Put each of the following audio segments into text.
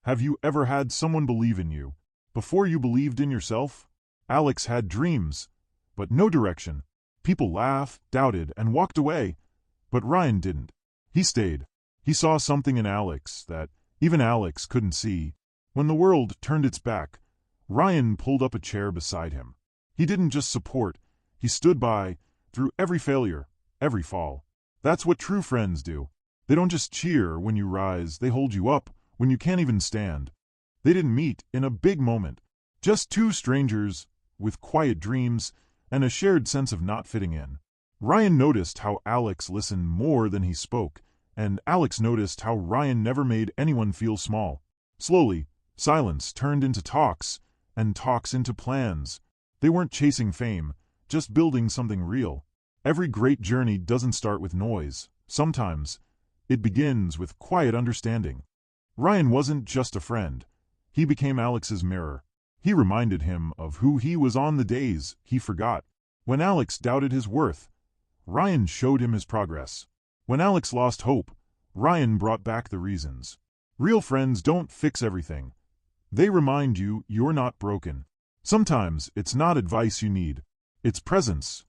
Have you ever had someone believe in you before you believed in yourself? Alex had dreams, but no direction. People laughed, doubted, and walked away. But Ryan didn't. He stayed. He saw something in Alex that even Alex couldn't see. When the world turned its back, Ryan pulled up a chair beside him. He didn't just support, he stood by, through every failure, every fall. That's what true friends do. They don't just cheer when you rise, they hold you up when you can't even stand. They didn't meet in a big moment. Just two strangers with quiet dreams and a shared sense of not fitting in. Ryan noticed how Alex listened more than he spoke, and Alex noticed how Ryan never made anyone feel small. Slowly, silence turned into talks, and talks into plans. They weren't chasing fame, just building something real. Every great journey doesn't start with noise. Sometimes, it begins with quiet understanding. Ryan wasn't just a friend. He became Alex's mirror. He reminded him of who he was on the days he forgot. When Alex doubted his worth, Ryan showed him his progress. When Alex lost hope, Ryan brought back the reasons. Real friends don't fix everything. They remind you you're not broken. Sometimes it's not advice you need. It's presence.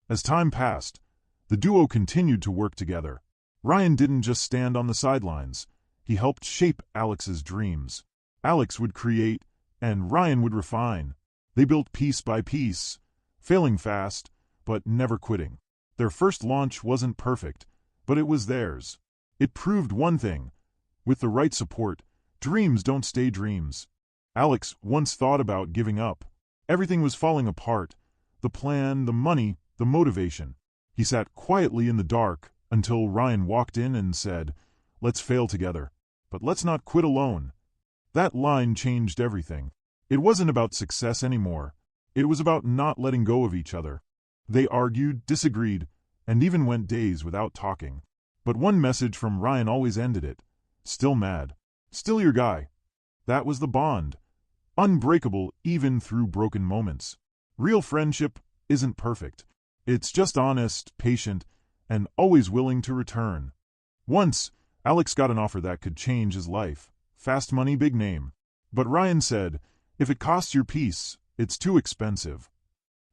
As time passed, the duo continued to work together. Ryan didn't just stand on the sidelines. He helped shape Alex's dreams. Alex would create, and Ryan would refine. They built piece by piece, failing fast, but never quitting. Their first launch wasn't perfect, but it was theirs. It proved one thing. With the right support, dreams don't stay dreams. Alex once thought about giving up. Everything was falling apart. The plan, the money, the motivation. He sat quietly in the dark until Ryan walked in and said, "Let's fail together, but let's not quit alone." That line changed everything. It wasn't about success anymore. It was about not letting go of each other. They argued, disagreed, and even went days without talking. But one message from Ryan always ended it. Still mad. Still your guy. That was the bond. Unbreakable even through broken moments. Real friendship isn't perfect. It's just honest, patient, and always willing to return. Once, Alex got an offer that could change his life. Fast money, big name. But Ryan said, "If it costs your peace, it's too expensive."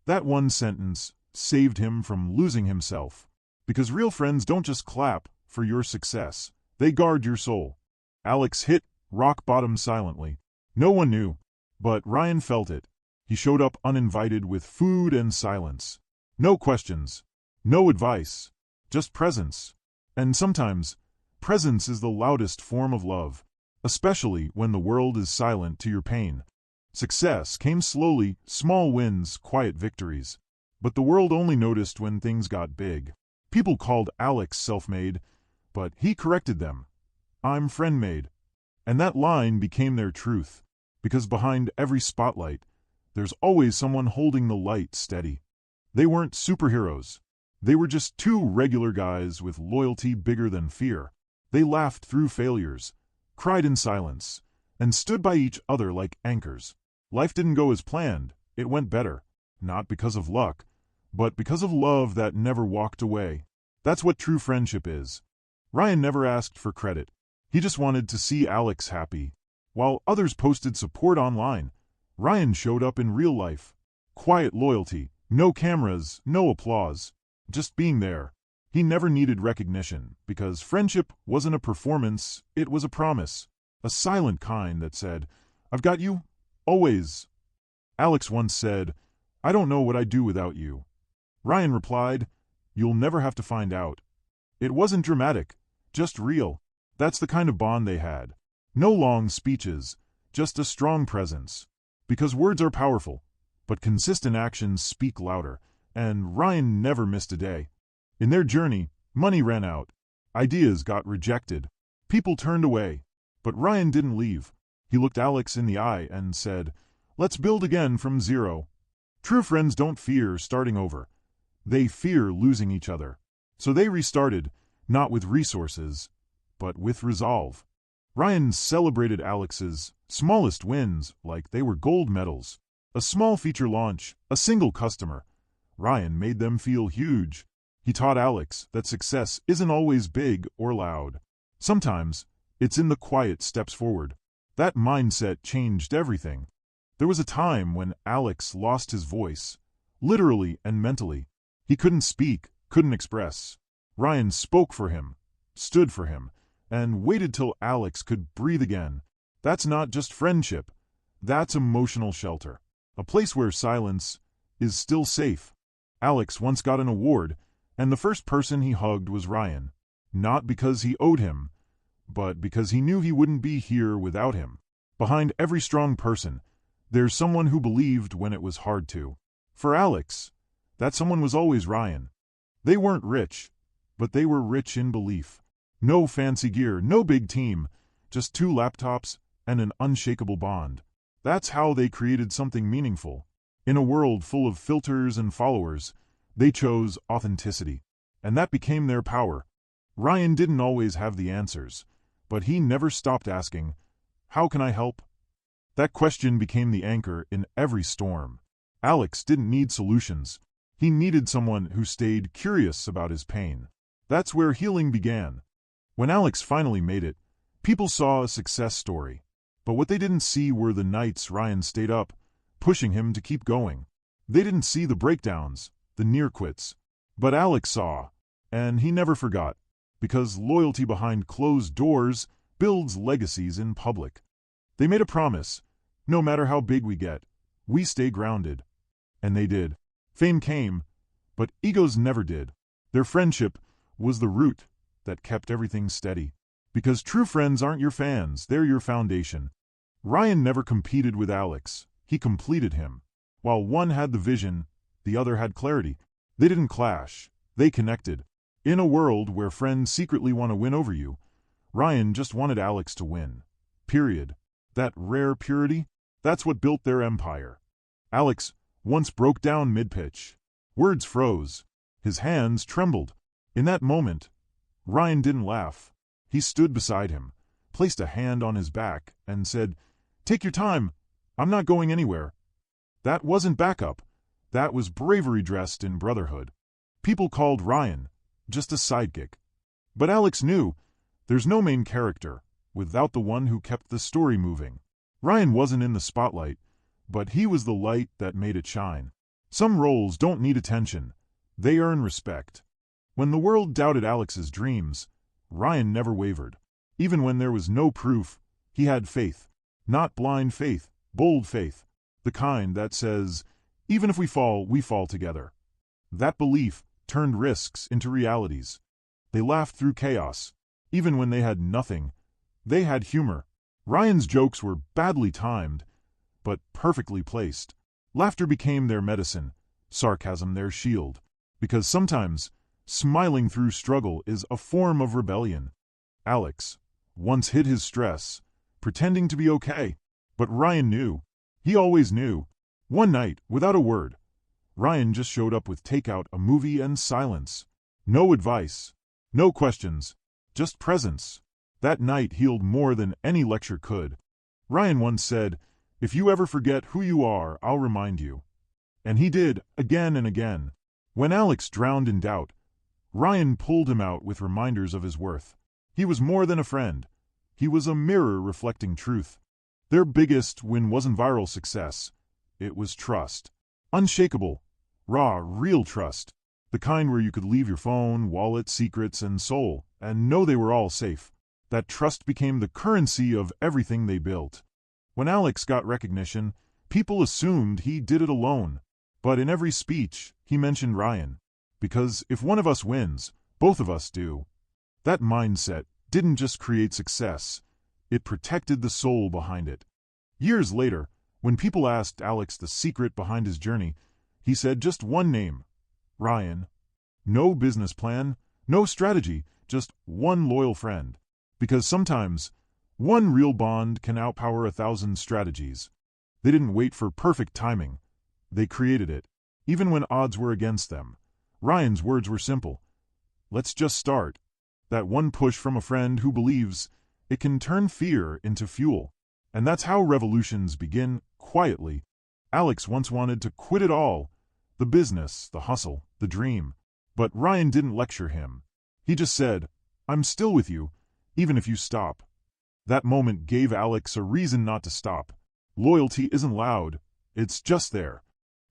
That one sentence saved him from losing himself. Because real friends don't just clap for your success. They guard your soul. Alex hit rock bottom silently. No one knew, but Ryan felt it. He showed up uninvited with food and silence. No questions, no advice, just presence. And sometimes, presence is the loudest form of love, especially when the world is silent to your pain. Success came slowly, small wins, quiet victories. But the world only noticed when things got big. People called Alex self-made, but he corrected them. "I'm friend-made." And that line became their truth, because behind every spotlight, there's always someone holding the light steady. They weren't superheroes. They were just two regular guys with loyalty bigger than fear. They laughed through failures, cried in silence, and stood by each other like anchors. Life didn't go as planned. It went better. Not because of luck, but because of love that never walked away. That's what true friendship is. Ryan never asked for credit. He just wanted to see Alex happy. While others posted support online, Ryan showed up in real life. Quiet loyalty, no cameras, no applause, just being there. He never needed recognition, because friendship wasn't a performance, it was a promise. A silent kind that said, "I've got you, always." Alex once said, "I don't know what I'd do without you." Ryan replied, "You'll never have to find out." It wasn't dramatic, just real. That's the kind of bond they had. No long speeches, just a strong presence. Because words are powerful, but consistent actions speak louder, and Ryan never missed a day. In their journey, money ran out. Ideas got rejected. People turned away. But Ryan didn't leave. He looked Alex in the eye and said, "Let's build again from zero." True friends don't fear starting over. They fear losing each other. So they restarted, not with resources, but with resolve. Ryan celebrated Alex's smallest wins like they were gold medals. A small feature launch, a single customer. Ryan made them feel huge. He taught Alex that success isn't always big or loud. Sometimes, it's in the quiet steps forward. That mindset changed everything. There was a time when Alex lost his voice, literally and mentally. He couldn't speak, couldn't express. Ryan spoke for him, stood for him, and waited till Alex could breathe again. That's not just friendship. That's emotional shelter. A place where silence is still safe. Alex once got an award, and the first person he hugged was Ryan. Not because he owed him, but because he knew he wouldn't be here without him. Behind every strong person, there's someone who believed when it was hard to. For Alex, that someone was always Ryan. They weren't rich, but they were rich in belief. No fancy gear, no big team, just 2 laptops and an unshakable bond. That's how they created something meaningful. In a world full of filters and followers, they chose authenticity. And that became their power. Ryan didn't always have the answers, but he never stopped asking, "How can I help?" That question became the anchor in every storm. Alex didn't need solutions. He needed someone who stayed curious about his pain. That's where healing began. When Alex finally made it, people saw a success story. But what they didn't see were the nights Ryan stayed up, pushing him to keep going. They didn't see the breakdowns, the near quits. But Alex saw, and he never forgot, because loyalty behind closed doors builds legacies in public. They made a promise: no matter how big we get, we stay grounded. And they did. Fame came, but egos never did. Their friendship was the root that kept everything steady. Because true friends aren't your fans, they're your foundation. Ryan never competed with Alex, he completed him. While one had the vision, the other had clarity. They didn't clash, they connected. In a world where friends secretly want to win over you, Ryan just wanted Alex to win. Period. That rare purity, that's what built their empire. Alex once broke down mid-pitch. Words froze. His hands trembled. In that moment, Ryan didn't laugh. He stood beside him, placed a hand on his back, and said, "Take your time. I'm not going anywhere." That wasn't backup. That was bravery dressed in brotherhood. People called Ryan just a sidekick. But Alex knew there's no main character without the one who kept the story moving. Ryan wasn't in the spotlight, but he was the light that made it shine. Some roles don't need attention. They earn respect. When the world doubted Alex's dreams, Ryan never wavered. Even when there was no proof, he had faith. Not blind faith, bold faith. The kind that says, even if we fall together. That belief turned risks into realities. They laughed through chaos. Even when they had nothing, they had humor. Ryan's jokes were badly timed, but perfectly placed. Laughter became their medicine, sarcasm their shield. Because sometimes, smiling through struggle is a form of rebellion. Alex once hid his stress, pretending to be okay. But Ryan knew. He always knew. One night, without a word, Ryan just showed up with takeout, a movie, and silence. No advice. No questions. Just presence. That night healed more than any lecture could. Ryan once said, "If you ever forget who you are, I'll remind you." And he did, again and again. When Alex drowned in doubt, Ryan pulled him out with reminders of his worth. He was more than a friend. He was a mirror reflecting truth. Their biggest win wasn't viral success. It was trust. Unshakable, raw, real trust. The kind where you could leave your phone, wallet, secrets, and soul, and know they were all safe. That trust became the currency of everything they built. When Alex got recognition, people assumed he did it alone. But in every speech, he mentioned Ryan. Because if one of us wins, both of us do. That mindset didn't just create success, it protected the soul behind it. Years later, when people asked Alex the secret behind his journey, he said just one name: Ryan. No business plan, no strategy, just one loyal friend. Because sometimes, one real bond can outpower 1,000 strategies. They didn't wait for perfect timing. They created it, even when odds were against them. Ryan's words were simple: "Let's just start." That one push from a friend who believes it can turn fear into fuel. And that's how revolutions begin, quietly. Alex once wanted to quit it all: the business, the hustle, the dream. But Ryan didn't lecture him. He just said, "I'm still with you, even if you stop." That moment gave Alex a reason not to stop. Loyalty isn't loud, it's just there.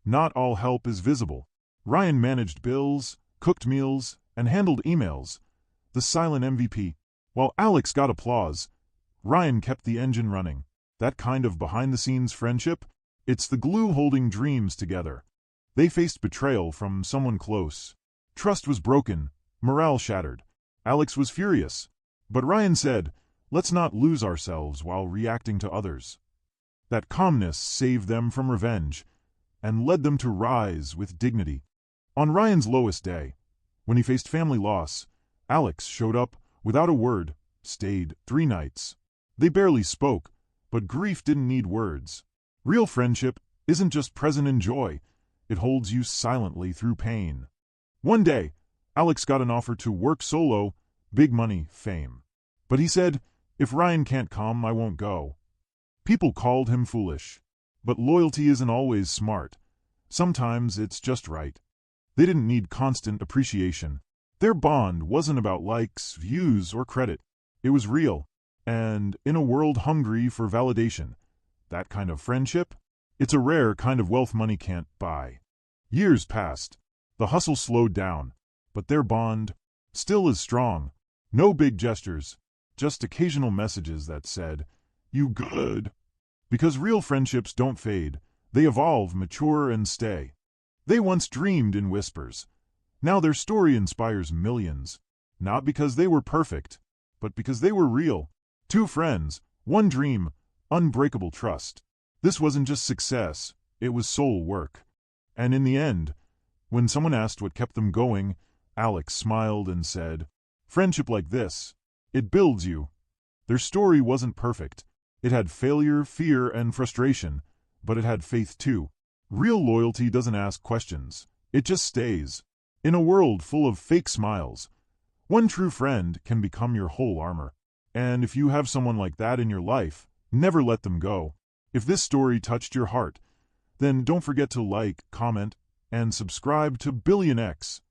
Not all help is visible. Ryan managed bills, cooked meals, and handled emails. The silent MVP. While Alex got applause, Ryan kept the engine running. That kind of behind-the-scenes friendship, it's the glue holding dreams together. They faced betrayal from someone close. Trust was broken, morale shattered. Alex was furious. But Ryan said, let's not lose ourselves while reacting to others. That calmness saved them from revenge and led them to rise with dignity. On Ryan's lowest day, when he faced family loss, Alex showed up without a word, stayed 3 nights. They barely spoke, but grief didn't need words. Real friendship isn't just present in joy, it holds you silently through pain. One day, Alex got an offer to work solo, big money, fame. But he said, if Ryan can't come, I won't go. People called him foolish. But loyalty isn't always smart. Sometimes it's just right. They didn't need constant appreciation. Their bond wasn't about likes, views, or credit. It was real. And in a world hungry for validation, that kind of friendship, it's a rare kind of wealth money can't buy. Years passed. The hustle slowed down. But their bond still is strong. No big gestures, just occasional messages that said, "You good?" Because real friendships don't fade. They evolve, mature, and stay. They once dreamed in whispers. Now their story inspires millions. Not because they were perfect, but because they were real. 2 friends, 1 dream, unbreakable trust. This wasn't just success, it was soul work. And in the end, when someone asked what kept them going, Alex smiled and said, friendship like this, it builds you. Their story wasn't perfect. It had failure, fear, and frustration, but it had faith too. Real loyalty doesn't ask questions. It just stays. In a world full of fake smiles, one true friend can become your whole armor. And if you have someone like that in your life, never let them go. If this story touched your heart, then don't forget to like, comment, and subscribe to Billionaires.